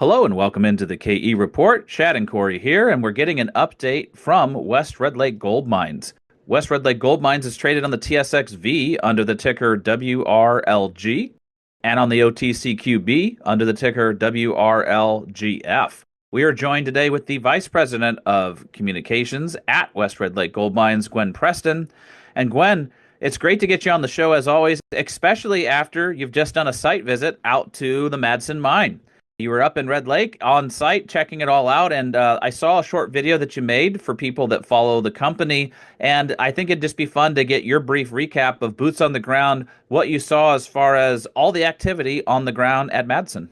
Hello and welcome into the KE Report. Chad and Corey here, and we're getting an update from West Red Lake Gold Mines. West Red Lake Gold Mines is traded on the TSX.V under the ticker WRLG and on the OTCQB under the ticker WRLGF. We are joined today with the Vice President of Communications at West Red Lake Gold Mines, Gwen Preston. And Gwen, it's great to get you on the show as always, especially after you've just done a site visit out to the Madsen Mine. You were up in Red Lake on site checking it all out, and I saw a short video that you made for people that follow the company, and I think it'd just be fun to get your brief recap of boots on the ground, what you saw as far as all the activity on the ground at Madsen.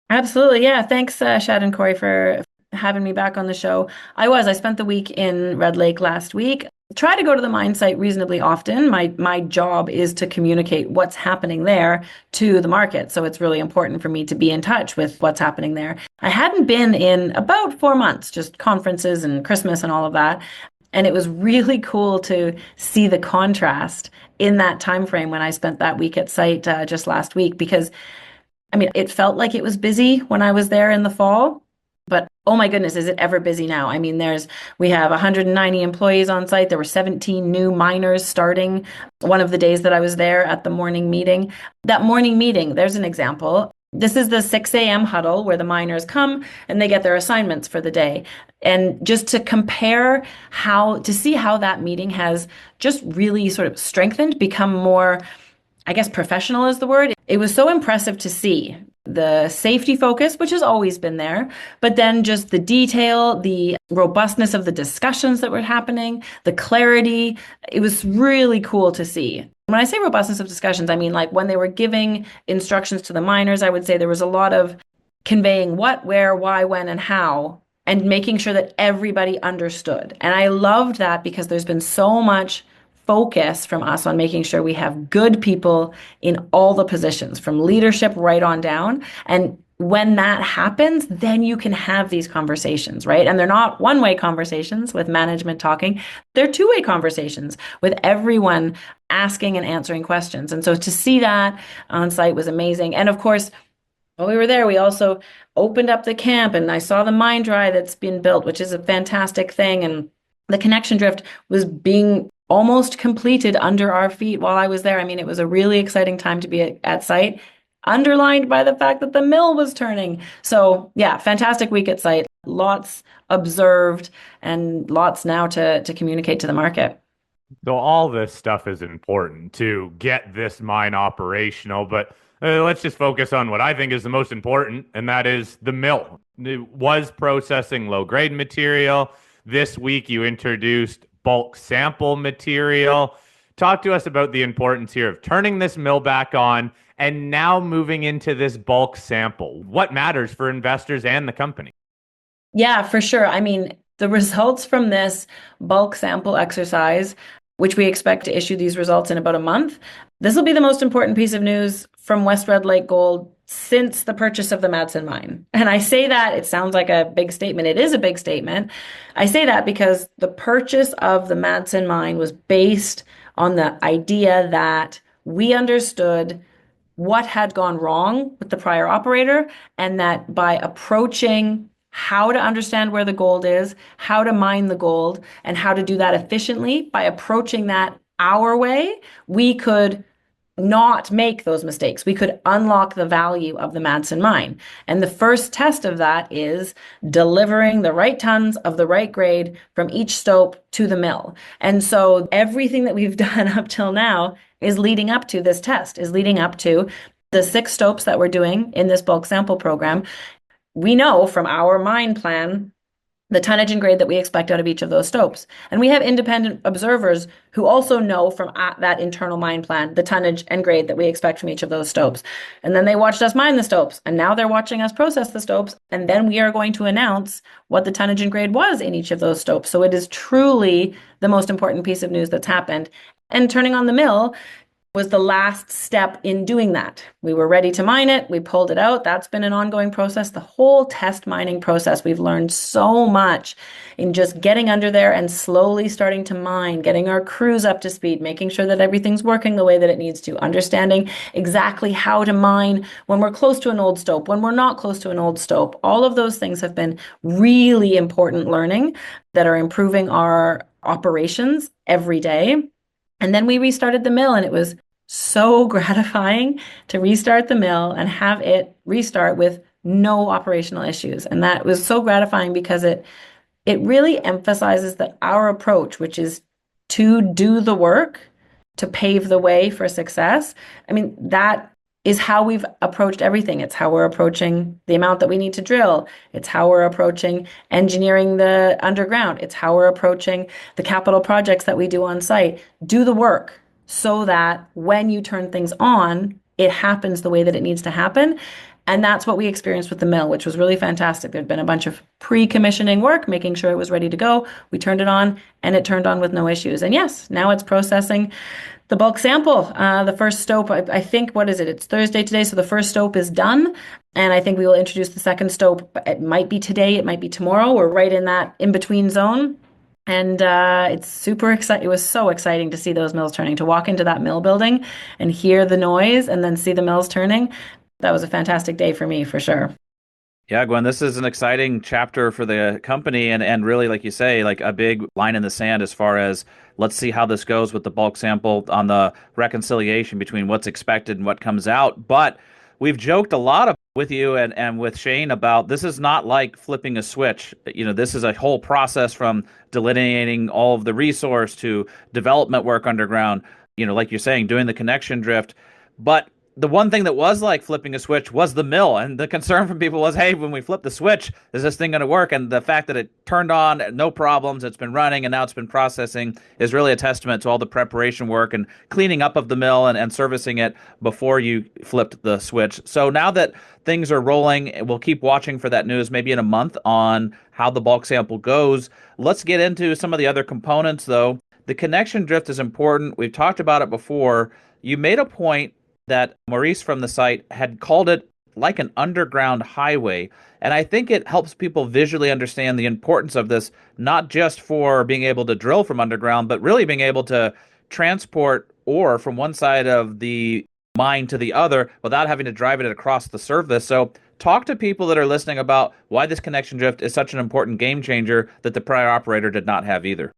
Absolutely. Yeah. Thanks, Shad and Corey, for having me back on the show. I spent the week in Red Lake last week. Try to go to the mine site reasonably often. My job is to communicate what's happening there to the market. So it's really important for me to be in touch with what's happening there. I hadn't been in about 4 months, just conferences and Christmas and all of that. And it was really cool to see the contrast in that time frame when I spent that week at site just last week, because it felt like it was busy when I was there in the fall. But oh my goodness, is it ever busy now? We have 190 employees on site. There were 17 new miners starting one of the days that I was there at the morning meeting. That morning meeting, there's an example. This is the 6 a.m. huddle where the miners come and they get their assignments for the day. And just to compare to see how that meeting has just really sort of strengthened, become more, I guess professional is the word. It was so impressive to see the safety focus, which has always been there, but then just the detail, the robustness of the discussions that were happening, the clarity. It was really cool to see. When I say robustness of discussions, I mean like when they were giving instructions to the miners, I would say there was a lot of conveying what, where, why, when, and how, and making sure that everybody understood. And I loved that because there's been so much focus from us on making sure we have good people in all the positions, from leadership right on down. And when that happens, then you can have these conversations, right? And they're not one-way conversations with management talking. They're two-way conversations with everyone asking and answering questions. And so to see that on site was amazing. And of course, while we were there, we also opened up the camp and I saw the mine dry that's been built, which is a fantastic thing. And the connection drift was being almost completed under our feet while I was there. It was a really exciting time to be at site, underlined by the fact that the mill was turning. So yeah, fantastic week at site. Lots observed and lots now to communicate to the market. So all this stuff is important to get this mine operational, but let's just focus on what I think is the most important, and that is the mill. It was processing low-grade material. This week you introduced bulk sample material. Talk to us about the importance here of turning this mill back on and now moving into this bulk sample. What matters for investors and the company? Yeah, for sure. The results from this bulk sample exercise, which we expect to issue these results in about a month, this will be the most important piece of news from West Red Lake Gold since the purchase of the Madsen Mine. And I say that, it sounds like a big statement. It is a big statement. I say that because the purchase of the Madsen Mine was based on the idea that we understood what had gone wrong with the prior operator, and that by approaching how to understand where the gold is, how to mine the gold, and how to do that efficiently, by approaching that our way, we could not make those mistakes. We could unlock the value of the Madsen Mine. And the first test of that is delivering the right tons of the right grade from each stope to the mill. And so everything that we've done up till now is leading up to this test, is leading up to the 6 stopes that we're doing in this bulk sample program. We know from our mine plan the tonnage and grade that we expect out of each of those stopes. And we have independent observers who also know from that internal mine plan the tonnage and grade that we expect from each of those stopes. And then they watched us mine the stopes, and now they're watching us process the stopes, and then we are going to announce what the tonnage and grade was in each of those stopes. So it is truly the most important piece of news that's happened. And turning on the mill, was the last step in doing that. We were ready to mine it. We pulled it out. That's been an ongoing process. The whole test mining process, we've learned so much in just getting under there and slowly starting to mine, getting our crews up to speed, making sure that everything's working the way that it needs to, understanding exactly how to mine when we're close to an old stope, when we're not close to an old stope. All of those things have been really important learning that are improving our operations every day. And then we restarted the mill, and it was so gratifying to restart the mill and have it restart with no operational issues. And that was so gratifying because it really emphasizes that our approach, which is to do the work, to pave the way for success. I mean, that is how we've approached everything. It's how we're approaching the amount that we need to drill. It's how we're approaching engineering the underground. It's how we're approaching the capital projects that we do on site. Do the work so that when you turn things on, it happens the way that it needs to happen. And that's what we experienced with the mill, which was really fantastic. There'd been a bunch of pre-commissioning work, making sure it was ready to go. We turned it on, and it turned on with no issues. And yes, now it's processing the bulk sample. The first stope, I think, what is it? It's Thursday today, so the first stope is done. And I think we will introduce the second stope. It might be today, it might be tomorrow. We're right in that in-between zone. And it's super exciting. It was so exciting to see those mills turning, to walk into that mill building and hear the noise and then see the mills turning. That was a fantastic day for me, for sure. Yeah, Gwen, this is an exciting chapter for the company and really, like you say, like a big line in the sand as far as let's see how this goes with the bulk sample on the reconciliation between what's expected and what comes out. But we've joked a lot with you and with Shane about this is not like flipping a switch. You know, this is a whole process from delineating all of the resource to development work underground, you know, like you're saying, doing the connection drift. But the one thing that was like flipping a switch was the mill. And the concern from people was, hey, when we flip the switch, is this thing going to work? And the fact that it turned on, no problems, it's been running, and now it's been processing is really a testament to all the preparation work and cleaning up of the mill and servicing it before you flipped the switch. So now that things are rolling, we'll keep watching for that news maybe in a month on how the bulk sample goes. Let's get into some of the other components, though. The connection drift is important. We've talked about it before. You made a point that Maurice from the site had called it like an underground highway. And I think it helps people visually understand the importance of this, not just for being able to drill from underground, but really being able to transport ore from one side of the mine to the other without having to drive it across the surface. So talk to people that are listening about why this connection drift is such an important game changer that the prior operator did not have either.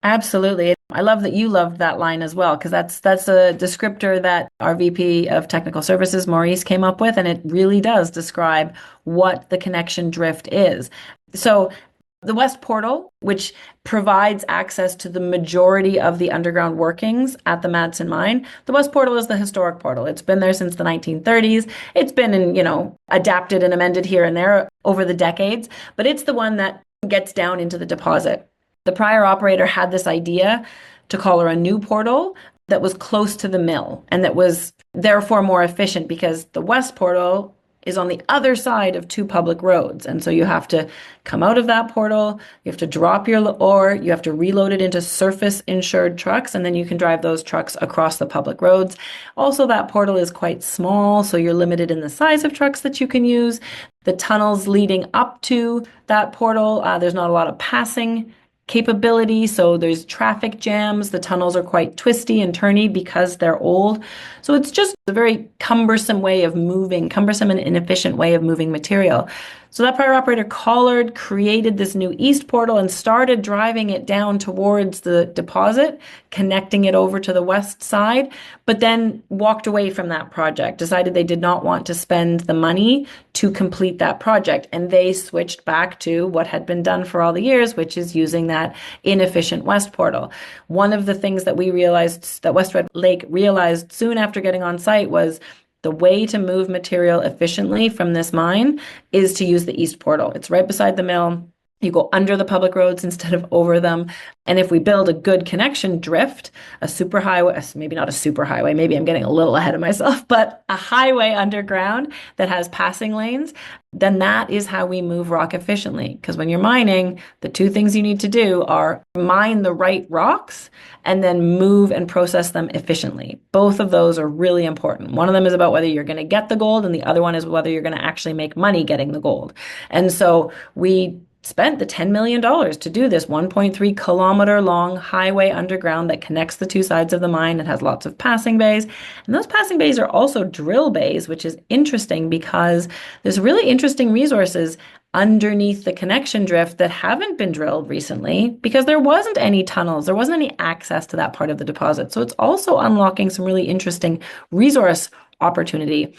Absolutely. I love that you loved that line as well, because that's a descriptor that our VP of Technical Services, Maurice, came up with, and it really does describe what the connection drift is. So the West Portal, which provides access to the majority of the underground workings at the Madsen Mine, the West Portal is the historic portal. It's been there since the 1930s. It's been, adapted and amended here and there over the decades, but it's the one that gets down into the deposit. The prior operator had this idea to call her a new portal that was close to the mill and that was therefore more efficient because the West Portal is on the other side of two public roads. And so you have to come out of that portal, you have to drop your ore, you have to reload it into surface insured trucks, and then you can drive those trucks across the public roads. Also, that portal is quite small, so you're limited in the size of trucks that you can use. The tunnels leading up to that portal, there's not a lot of passing capability, so there's traffic jams. The tunnels are quite twisty and turny because they're old. So it's just a very cumbersome and inefficient way of moving material. So that prior operator Collard created this new east portal and started driving it down towards the deposit, connecting it over to the west side, but then walked away from that project, decided they did not want to spend the money to complete that project. And they switched back to what had been done for all the years, which is using that inefficient west portal. One of the things that we realized, that West Red Lake realized soon after getting on site, was the way to move material efficiently from this mine is to use the east portal. It's right beside the mill. You go under the public roads instead of over them. And if we build a good connection drift, a superhighway, maybe not a superhighway, maybe I'm getting a little ahead of myself, but a highway underground that has passing lanes, then that is how we move rock efficiently. Because when you're mining, the two things you need to do are mine the right rocks and then move and process them efficiently. Both of those are really important. One of them is about whether you're going to get the gold, and the other one is whether you're going to actually make money getting the gold. And so we spent the $10 million to do this 1.3 kilometer long highway underground that connects the two sides of the mine. It has lots of passing bays. And those passing bays are also drill bays, which is interesting because there's really interesting resources underneath the connection drift that haven't been drilled recently because there wasn't any tunnels, there wasn't any access to that part of the deposit. So it's also unlocking some really interesting resource opportunity.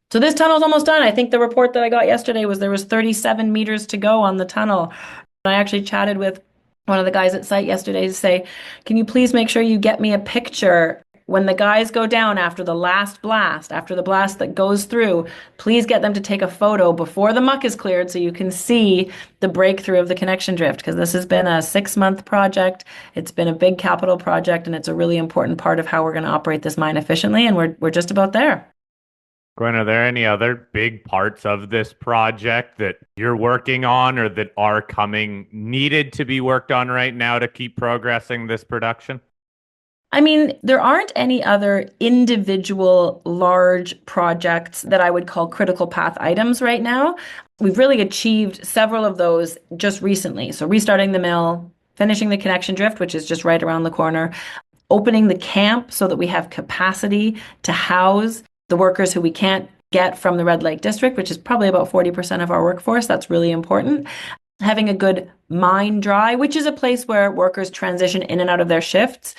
So this tunnel's almost done. I think the report that I got yesterday was there was 37 meters to go on the tunnel. I actually chatted with one of the guys at site yesterday to say, can you please make sure you get me a picture when the guys go down after the last blast, after the blast that goes through, please get them to take a photo before the muck is cleared so you can see the breakthrough of the connection drift, because this has been a 6-month project. It's been a big capital project, and it's a really important part of how we're going to operate this mine efficiently, and we're just about there. Gwen, are there any other big parts of this project that you're working on or that are needed to be worked on right now to keep progressing this production? I mean, there aren't any other individual large projects that I would call critical path items right now. We've really achieved several of those just recently. So restarting the mill, finishing the connection drift, which is just right around the corner, opening the camp so that we have capacity to house the workers who we can't get from the Red Lake district, which is probably about 40% of our workforce. That's really important. Having a good mine dry, which is a place where workers transition in and out of their shifts.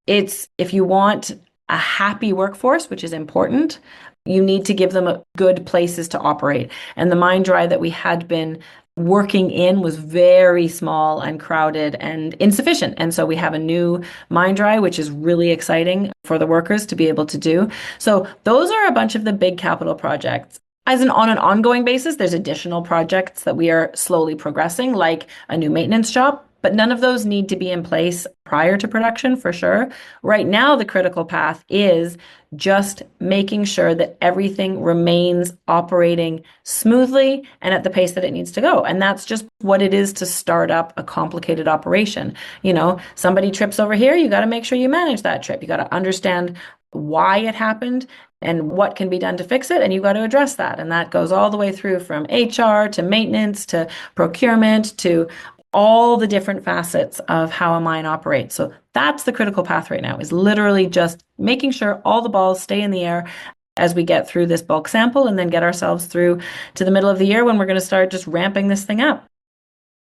It's, if you want a happy workforce, which is important, you need to give them good places to operate. And the mine dry that we had been working in was very small and crowded and insufficient. And so we have a new mine dry, which is really exciting for the workers to be able to do. So those are a bunch of the big capital projects. On an ongoing basis, there's additional projects that we are slowly progressing, like a new maintenance shop, but none of those need to be in place prior to production for sure. Right now, the critical path is just making sure that everything remains operating smoothly and at the pace that it needs to go. And that's just what it is to start up a complicated operation. You know, somebody trips over here, you got to make sure you manage that trip. You got to understand why it happened and what can be done to fix it, and you got to address that. And that goes all the way through from HR to maintenance to procurement to all the different facets of how a mine operates. So that's the critical path right now, is literally just making sure all the balls stay in the air as we get through this bulk sample and then get ourselves through to the middle of the year when we're going to start just ramping this thing up.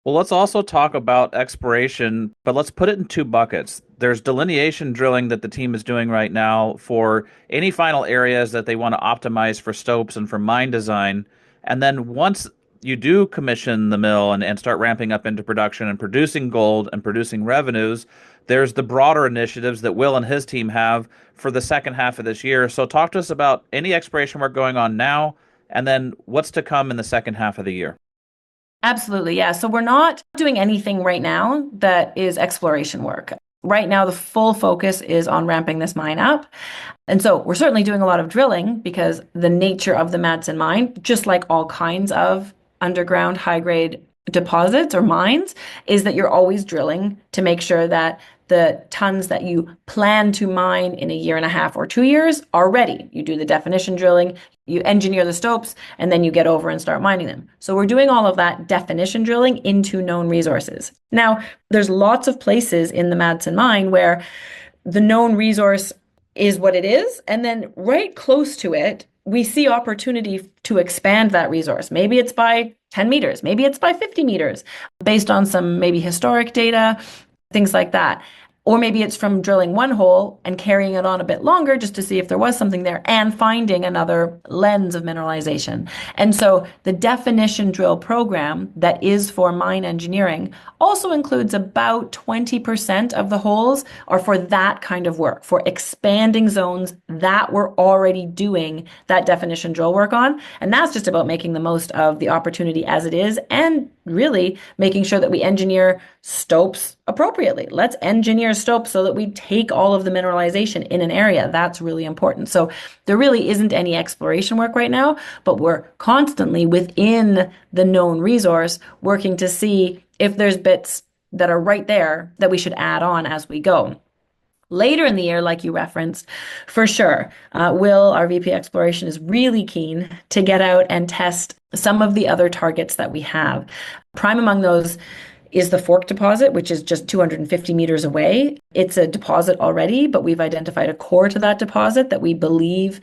Well, let's also talk about exploration, but let's put it in two buckets. There's delineation drilling that the team is doing right now for any final areas that they want to optimize for stopes and for mine design. And then once you do commission the mill and start ramping up into production and producing gold and producing revenues, there's the broader initiatives that Will and his team have for the second half of this year. So talk to us about any exploration work going on now, and then what's to come in the second half of the year. Absolutely, yeah. So we're not doing anything right now that is exploration work. Right now, the full focus is on ramping this mine up. And so we're certainly doing a lot of drilling because the nature of the Madsen mine, just like all kinds of underground high-grade deposits or mines, is that you're always drilling to make sure that the tons that you plan to mine in a year and a half or 2 years are ready. You do the definition drilling, you engineer the stopes, and then you get over and start mining them. So we're doing all of that definition drilling into known resources. Now, there's lots of places in the Madsen mine where the known resource is what it is, and then right close to it, we see opportunity to expand that resource. Maybe it's by 10 meters, maybe it's by 50 meters, based on some maybe historic data, things like that. Or maybe it's from drilling one hole and carrying it on a bit longer just to see if there was something there and finding another lens of mineralization. And so the definition drill program that is for mine engineering also includes about 20% of the holes are for that kind of work, for expanding zones that we're already doing that definition drill work on. And that's just about making the most of the opportunity as it is and really making sure that we engineer stopes appropriately. Let's engineer stopes so that we take all of the mineralization in an area. That's really important. So there really isn't any exploration work right now, but we're constantly within the known resource working to see if there's bits that are right there that we should add on as we go. Later in the year, like you referenced, for sure, Will, our VP Exploration, is really keen to get out and test some of the other targets that we have. Prime among those is the Fork deposit, which is just 250 meters away. It's a deposit already, but we've identified a core to that deposit that we believe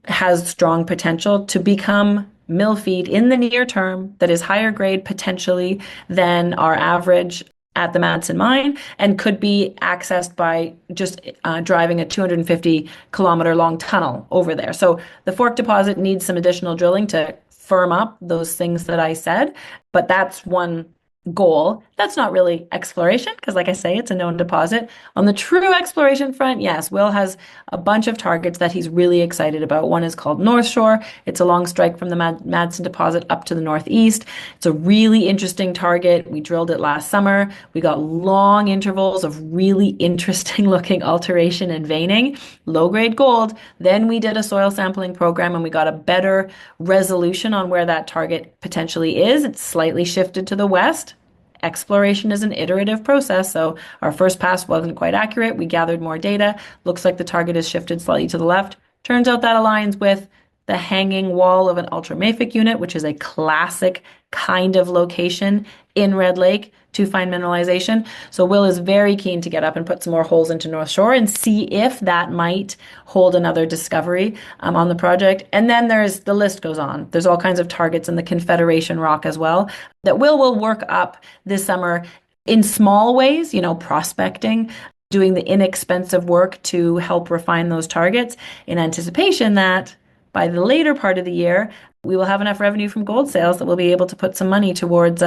has strong potential to become mill feed in the near term that is higher grade potentially than our average at the Madsen Mine and could be accessed by just driving a 250-kilometer long tunnel over there. So the Fork deposit needs some additional drilling to firm up those things that I said, but that's one goal. That's not really exploration because, like I say, it's a known deposit. On the true exploration front, yes, Will has a bunch of targets that he's really excited about. One is called North Shore. It's a long strike from the Madsen deposit up to the northeast. It's a really interesting target. We drilled it last summer. We got long intervals of really interesting looking alteration and veining, low-grade gold. Then we did a soil sampling program and we got a better resolution on where that target potentially is. It's slightly shifted to the west. Exploration is an iterative process, so our first pass wasn't quite accurate. We gathered more data. Looks like the target is shifted slightly to the left. Turns out that aligns with the hanging wall of an ultramafic unit, which is a classic kind of location in Red Lake to find mineralization. So Will is very keen to get up and put some more holes into North Shore and see if that might hold another discovery on the project. And then the list goes on. There's all kinds of targets in the Confederation Rock as well that will work up this summer in small ways, prospecting, doing the inexpensive work to help refine those targets in anticipation that by the later part of the year, we will have enough revenue from gold sales that we'll be able to put some money towards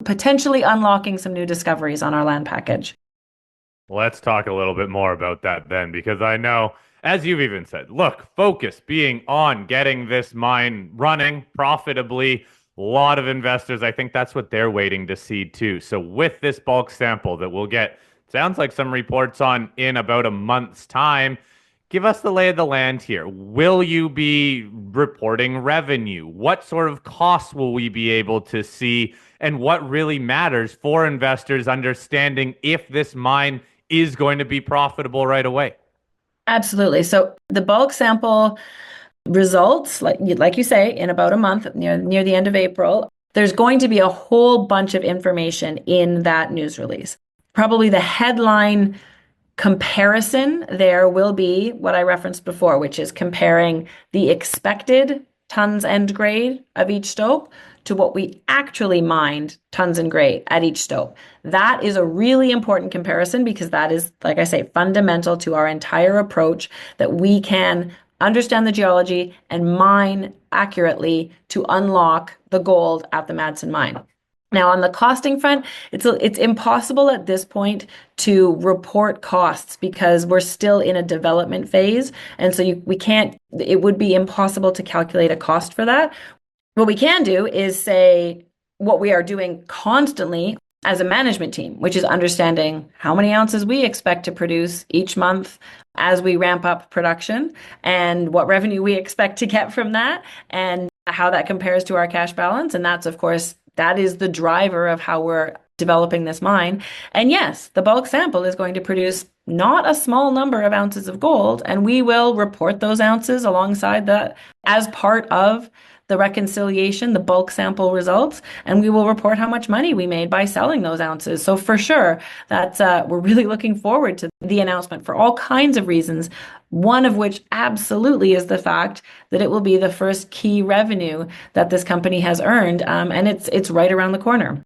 potentially unlocking some new discoveries on our land package. Let's talk a little bit more about that then, because I know, as you've even said, look, focus being on getting this mine running profitably. A lot of investors, I think that's what they're waiting to see too. So with this bulk sample that we'll get, sounds like some reports on in about a month's time, give us the lay of the land here. Will you be reporting revenue? What sort of costs will we be able to see? And what really matters for investors understanding if this mine is going to be profitable right away? Absolutely. So the bulk sample results, like you say, in about a month, near the end of April, there's going to be a whole bunch of information in that news release. Probably the headline comparison there will be what I referenced before, which is comparing the expected tons and grade of each stope to what we actually mined tons and grade at each stope. That is a really important comparison because that is, like I say, fundamental to our entire approach, that we can understand the geology and mine accurately to unlock the gold at the Madsen mine. Now, on the costing front, it's impossible at this point to report costs because we're still in a development phase. And so it would be impossible to calculate a cost for that. What we can do is say what we are doing constantly as a management team, which is understanding how many ounces we expect to produce each month as we ramp up production and what revenue we expect to get from that and how that compares to our cash balance. And that's, of course, that is the driver of how we're developing this mine. And yes, the bulk sample is going to produce not a small number of ounces of gold, and we will report those ounces alongside that as part of the reconciliation, the bulk sample results, and we will report how much money we made by selling those ounces. So for sure, that's we're really looking forward to the announcement for all kinds of reasons. One of which absolutely is the fact that it will be the first key revenue that this company has earned, and it's right around the corner.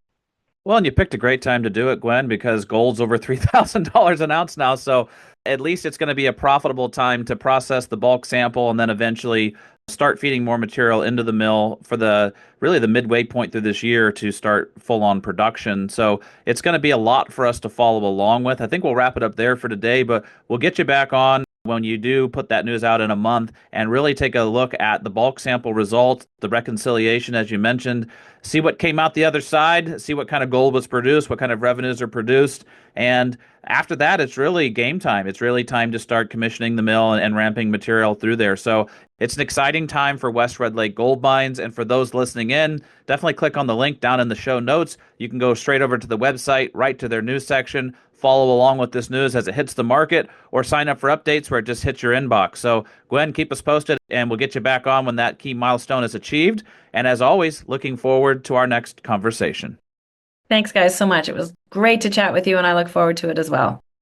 Well, and you picked a great time to do it, Gwen, because gold's over $3,000 an ounce now. So at least it's going to be a profitable time to process the bulk sample and then eventually start feeding more material into the mill for the midway point through this year to start full-on production. So it's going to be a lot for us to follow along with. I think we'll wrap it up there for today, but we'll get you back on when you do put that news out in a month and really take a look at the bulk sample results, the reconciliation, as you mentioned, see what came out the other side, see what kind of gold was produced, what kind of revenues are produced. And after that, it's really game time. It's really time to start commissioning the mill and ramping material through there. So it's an exciting time for West Red Lake Gold Mines. And for those listening in, definitely click on the link down in the show notes. You can go straight over to the website, right to their news section, follow along with this news as it hits the market, or sign up for updates where it just hits your inbox. So, Gwen, keep us posted, and we'll get you back on when that key milestone is achieved. And as always, looking forward to our next conversation. Thanks, guys, so much. It was great to chat with you, and I look forward to it as well.